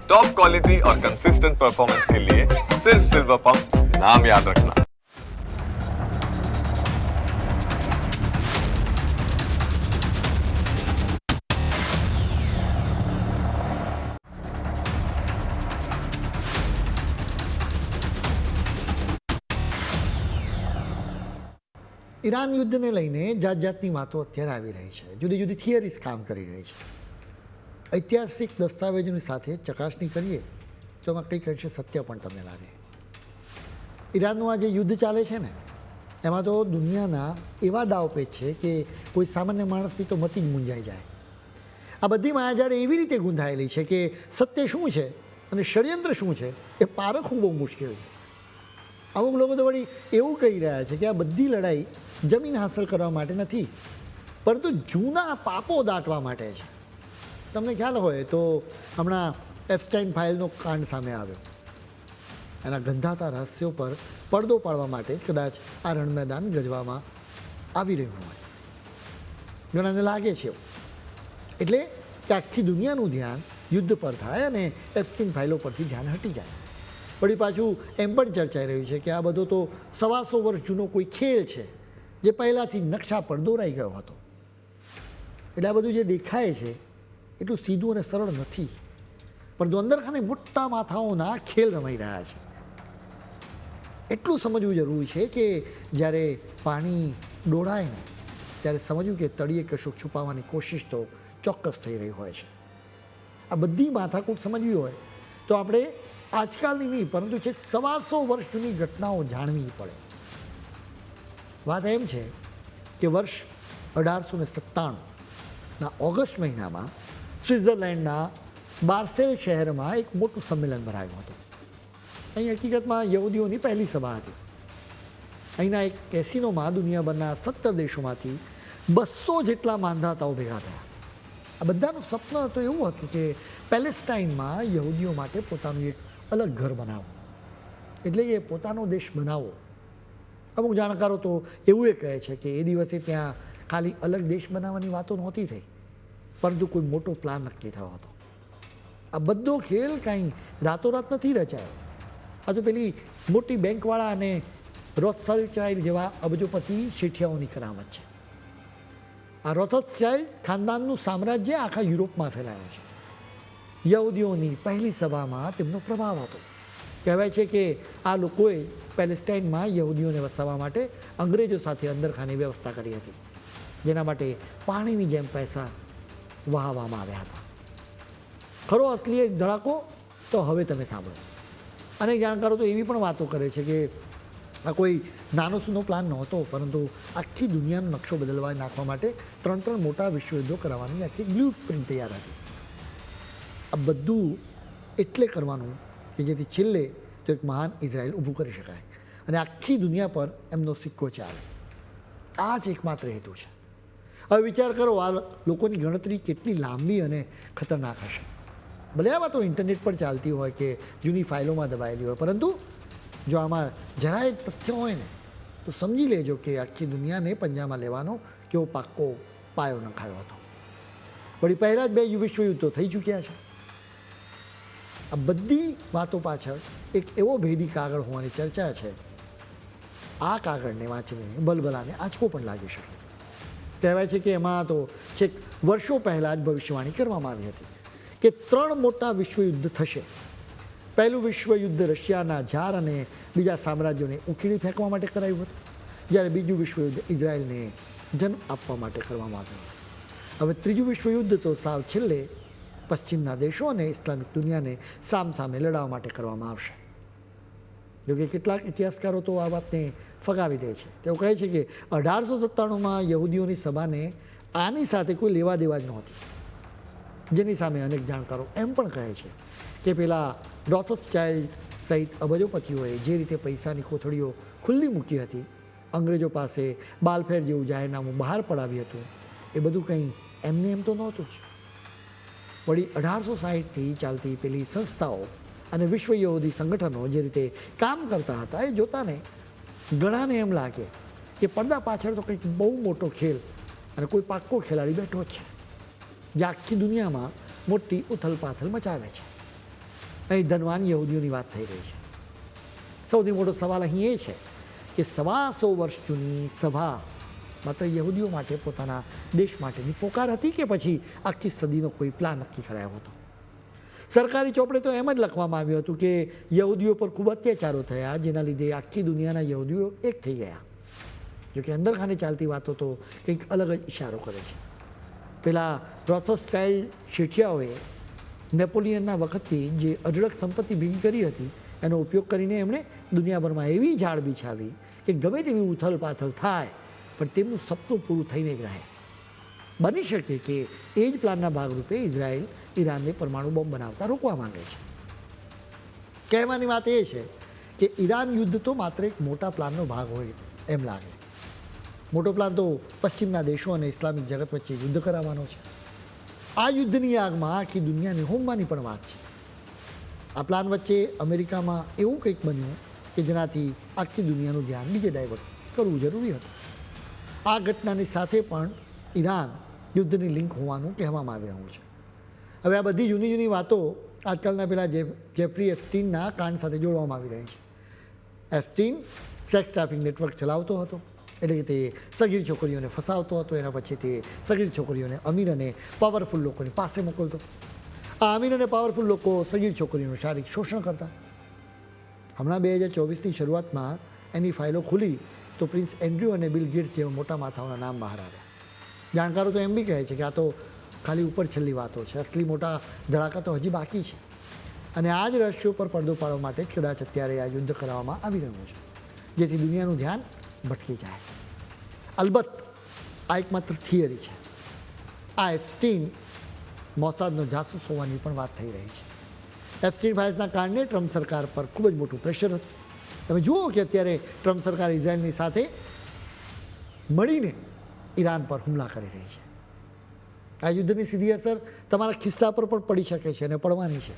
Top quality और consistent performance के लिए सिर्फ सिल्वर पंप नाम याद रखना। ઈરાન યુદ્ધને લઈને જાત જાતની વાતો અત્યારે આવી રહી છે, જુદી જુદી થિયરીઝ કામ કરી રહી છે. ઐતિહાસિક દસ્તાવેજોની સાથે ચકાસણી કરીએ તો એમાં કંઈક અંશે સત્ય પણ તમને લાગે. ઈરાનનું આ જે યુદ્ધ ચાલે છે ને, એમાં તો દુનિયાના એવા દાવપેચ છે કે કોઈ સામાન્ય માણસથી તો મતિ જ મૂંઝાઈ જાય. આ બધી માયાજાળ એવી રીતે ગૂંથાયેલી છે કે સત્ય શું છે અને ષડયંત્ર શું છે એ પારખવું બહુ મુશ્કેલ છે. અમુક લોકો તો વળી એવું કહી રહ્યા છે કે આ બધી લડાઈ જમીન હાંસલ કરવા માટે નથી, પરંતુ જૂના પાપો દાટવા માટે છે. તમને ખ્યાલ હોય તો હમણાં એપ્સ્ટાઇન ફાઇલનો કાંડ સામે આવ્યો. એના ગંધાતા રહસ્યો પર પડદો પાડવા માટે જ કદાચ આ રણમેદાન ગજવામાં આવી રહ્યું હોય, ઘણાને લાગે છે એવું. એટલે કે આખી દુનિયાનું ધ્યાન યુદ્ધ પર થાય અને એપ્સ્ટાઇન ફાઇલો પરથી ધ્યાન હટી જાય. વળી પાછું એમ પણ ચર્ચાઈ રહ્યું છે કે આ બધો તો 125 વર્ષ જૂનો કોઈ ખેલ છે જે પહેલાંથી નકશા પર દોરાઈ ગયો હતો. એટલે આ બધું જે દેખાય છે એટલું સીધું અને સરળ નથી, પરંતુ અંદરખાને મોટા માથાઓના ખેલ રમાઈ રહ્યા છે. એટલું સમજવું જરૂરી છે કે જ્યારે પાણી ડોળાય ને ત્યારે સમજવું કે તળિયે કશુંક છુપાવવાની કોશિશ તો ચોક્કસ થઈ રહી હોય છે. આ બધી માથાકૂટ સમજવી હોય તો આપણે આજકાલની નહીં પરંતુ છેક 125 વર્ષ જૂની ઘટનાઓ જાણવી પડે. વાત એમ છે કે વર્ષ 1897ના ઓગસ્ટ મહિનામાં સ્વિટ્ઝરલેન્ડના બાર્સેલ શહેરમાં એક મોટું સંમેલન ભરાયું હતું. અહીં હકીકતમાં યહૂદીઓની પહેલી સભા હતી. અહીંના એક કેસિનોમાં દુનિયાભરના 17 દેશોમાંથી 200 જેટલા માંધાતાઓ ભેગા થયા. આ બધાનું સપનું તો એવું હતું કે પેલેસ્ટાઇનમાં યહૂદીઓ માટે પોતાનું એક અલગ ઘર બનાવો, એટલે કે પોતાનો દેશ બનાવો. અમુક જાણકારો તો એવું એ કહે છે કે એ દિવસે ત્યાં ખાલી અલગ દેશ બનાવવાની વાતો નહોતી થઈ, પરંતુ કોઈ મોટો પ્લાન નક્કી થયો હતો. આ બધો ખેલ કાંઈ રાતોરાત નથી રચાયો. આ તો પેલી મોટી બેંકવાળા અને રોથસ્ચાઇલ્ડ જેવા અબજોપતિ શેઠિયાઓની કરામત છે. આ રોથસ્ચાઇલ્ડ ખાનદાનનું સામ્રાજ્ય આખા યુરોપમાં ફેલાયું છે. યહૂદીઓની પહેલી સભામાં તેમનો પ્રભાવ હતો. કહેવાય છે કે આ લોકોએ પેલેસ્ટાઇનમાં યહૂદીઓને વસાવવા માટે અંગ્રેજો સાથે અંદરખાની વ્યવસ્થા કરી હતી, જેના માટે પાણીની જેમ પૈસા વહાવવામાં આવ્યા હતા. ખરો અસલી ધડાકો તો હવે તમે સાંભળો. અનેક જાણકારો તો એવી પણ વાતો કરે છે કે આ કોઈ નાનો સૂનો પ્લાન નહોતો, પરંતુ આખી દુનિયાનો નકશો બદલવા નાખવા માટે 3 મોટા વિશ્વયુદ્ધો કરાવવાની આખી બ્લુ પ્રિન્ટ તૈયાર હતી. આ બધું એટલે કરવાનું કે જેથી છેલ્લે તો એક મહાન ઇઝરાયલ ઊભું કરી શકાય અને આખી દુનિયા પર એમનો સિક્કો ચાલે. આ જ એકમાત્ર હેતુ છે. હવે વિચાર કરો, આ લોકોની ગણતરી કેટલી લાંબી અને ખતરનાક હશે. ભલે આ વાતો ઇન્ટરનેટ પર ચાલતી હોય કે જૂની ફાઇલોમાં દબાયેલી હોય, પરંતુ જો આમાં જરાય તથ્ય હોય ને તો સમજી લેજો કે આખી દુનિયાને પંજામાં લેવાનો કેવો પાક્કો પાયો નખાયો હતો. વળી પહેલાં જ 2 વિશ્વયુદ્ધો થઈ ચૂક્યા છે. આ બધી વાતો પાછળ એક એવો ભેદી કાગળ હોવાની ચર્ચા છે. આ કાગળને વાંચીને બલબલાને આંચકો પણ લાગી શકે. કહેવાય છે કે એમાં તો છેક વર્ષો પહેલાં જ ભવિષ્યવાણી કરવામાં આવી હતી કે 3 મોટા વિશ્વયુદ્ધ થશે. પહેલું વિશ્વયુદ્ધ રશિયાના ઝાર અને બીજા સામ્રાજ્યોને ઉખેડી ફેંકવા માટે કરાયું હતું, જ્યારે બીજું વિશ્વયુદ્ધ ઇઝરાયલને જન્મ આપવા માટે કરવામાં આવ્યું હતું. હવે ત્રીજું વિશ્વયુદ્ધ તો સાવ છેલ્લે પશ્ચિમના દેશો અને ઇસ્લામિક દુનિયાને સામસામે લડાવવા માટે કરવામાં આવશે. જોકે કેટલાક ઇતિહાસકારો તો આ વાતને ફગાવી દે છે. તેઓ કહે છે કે 1897માં યહૂદીઓની સભાને આની સાથે કોઈ લેવા દેવા જ નહોતી, જેની સામે અનેક જાણકારો એમ પણ કહે છે કે પેલા રોથસ્ચાઇલ્ડ સહિત અબજોપતિઓએ જે રીતે પૈસાની કોથળીઓ ખુલ્લી મૂકી હતી, અંગ્રેજો પાસે બાલફેર જેવું જાહેરનામું બહાર પડાવ્યું હતું, એ બધું કંઈ એમને એમ તો નહોતું જ. વળી 1860થી ચાલતી પેલી સંસ્થાઓ અને વિશ્વ યહૂદી સંગઠનો જે રીતે કામ કરતા હતા એ જોતાને ઘણાને એમ લાગે કે પડદા પાછળ તો કંઈક બહુ મોટો ખેલ અને કોઈ પાક્કો ખેલાડી બેઠો જ છે જે આખી દુનિયામાં મોટી ઉથલપાથલ મચાવે છે. અહીં ધનવાન યહૂદીઓની વાત થઈ રહી છે. સૌથી મોટો સવાલ અહીં એ છે કે 125 વર્ષ જૂની સભા માત્ર યહૂદીઓ માટે પોતાના દેશ માટેની પોકાર હતી કે પછી આખી સદીનો કોઈ પ્લાન નક્કી કરાયો હતો. સરકારી ચોપડે તો એમ જ લખવામાં આવ્યું હતું કે યહૂદીઓ પર ખૂબ અત્યાચારો થયા, જેના લીધે આખી દુનિયાના યહૂદીઓ એક થઈ ગયા. જોકે અંદરખાને ચાલતી વાતો તો કંઈક અલગ જ ઇશારો કરે છે. પેલા રોથસ્ચાઇલ્ડ શેઠિયાઓએ નેપોલિયનના વખતથી જે અઢળક સંપત્તિ ભેગી કરી હતી એનો ઉપયોગ કરીને એમણે દુનિયાભરમાં એવી ઝાડ બિછાવી કે ગમે તેવી ઉથલ પાથલ થાય પણ તેમનું સપનું પૂરું થઈને જ રહે. બની શકે કે એ જ પ્લાનના ભાગરૂપે ઇઝરાયલ ઈરાનને પરમાણુ બોમ્બ બનાવતા રોકવા માંગે છે. કહેવાની વાત એ છે કે ઈરાન યુદ્ધ તો માત્ર એક મોટા પ્લાનનો ભાગ હોય એમ લાગે. મોટો પ્લાન તો પશ્ચિમના દેશો અને ઇસ્લામિક જગત વચ્ચે યુદ્ધ કરાવવાનો છે. આ યુદ્ધની આગમાં આખી દુનિયાને હોમવાની પણ વાત છે. આ પ્લાન વચ્ચે અમેરિકામાં એવું કંઈક બન્યું કે જેનાથી આખી દુનિયાનું ધ્યાન બીજે ડાયવર્ટ કરવું જરૂરી હતું. આ ઘટનાની સાથે પણ ઈરાન યુદ્ધની લિંક હોવાનું કહેવામાં આવી રહ્યું છે. હવે આ બધી જૂની જૂની વાતો આજકાલના પેલા જેફરી એપ્સ્ટીનના કાંડ સાથે જોડવામાં આવી રહી છે. એપ્સ્ટીન સેક્સ ટ્રાફિક નેટવર્ક ચલાવતો હતો, એટલે કે તે સગીર છોકરીઓને ફસાવતો હતો. એના પછી તે સગીર છોકરીઓને અમીર અને પાવરફુલ લોકોની પાસે મોકલતો. આ અમીર અને પાવરફુલ લોકો સગીર છોકરીઓનું શારીરિક શોષણ કરતા. હમણાં 2024ની શરૂઆતમાં એની ફાઇલો ખુલી તો પ્રિન્સ એન્ડ્રુ અને બિલ ગેટ્સ જેવા મોટા માથાઓના નામ બહાર આવ્યા. જાણકારો તો એમ બી કહે છે કે આ તો ખાલી ઉપર છેલ્લી વાતો છે, અસલી મોટા ધડાકા તો હજી બાકી છે. અને આ જ રહસ્યો પર પડદો પાડવા માટે જ કદાચ અત્યારે આ યુદ્ધ કરાવવામાં આવી રહ્યું છે, જેથી દુનિયાનું ધ્યાન ભટકી જાય. અલબત્ત આ એકમાત્ર થિયરી છે. આ એપ્સ્ટીન મોસાદનો જાસૂસ હોવાની પણ વાત થઈ રહી છે. એપ્સ્ટીન ફાઇલ્સના કારણે ટ્રમ્પ સરકાર પર ખૂબ જ મોટું પ્રેશર હતું. તમે જુઓ કે અત્યારે ટ્રમ્પ સરકાર ઇઝરાયલની સાથે મળીને ઈરાન પર હુમલા કરી રહી છે. આ યુદ્ધની સીધી અસર તમારા ખિસ્સા પર પણ પડી શકે છે અને પડવાની છે.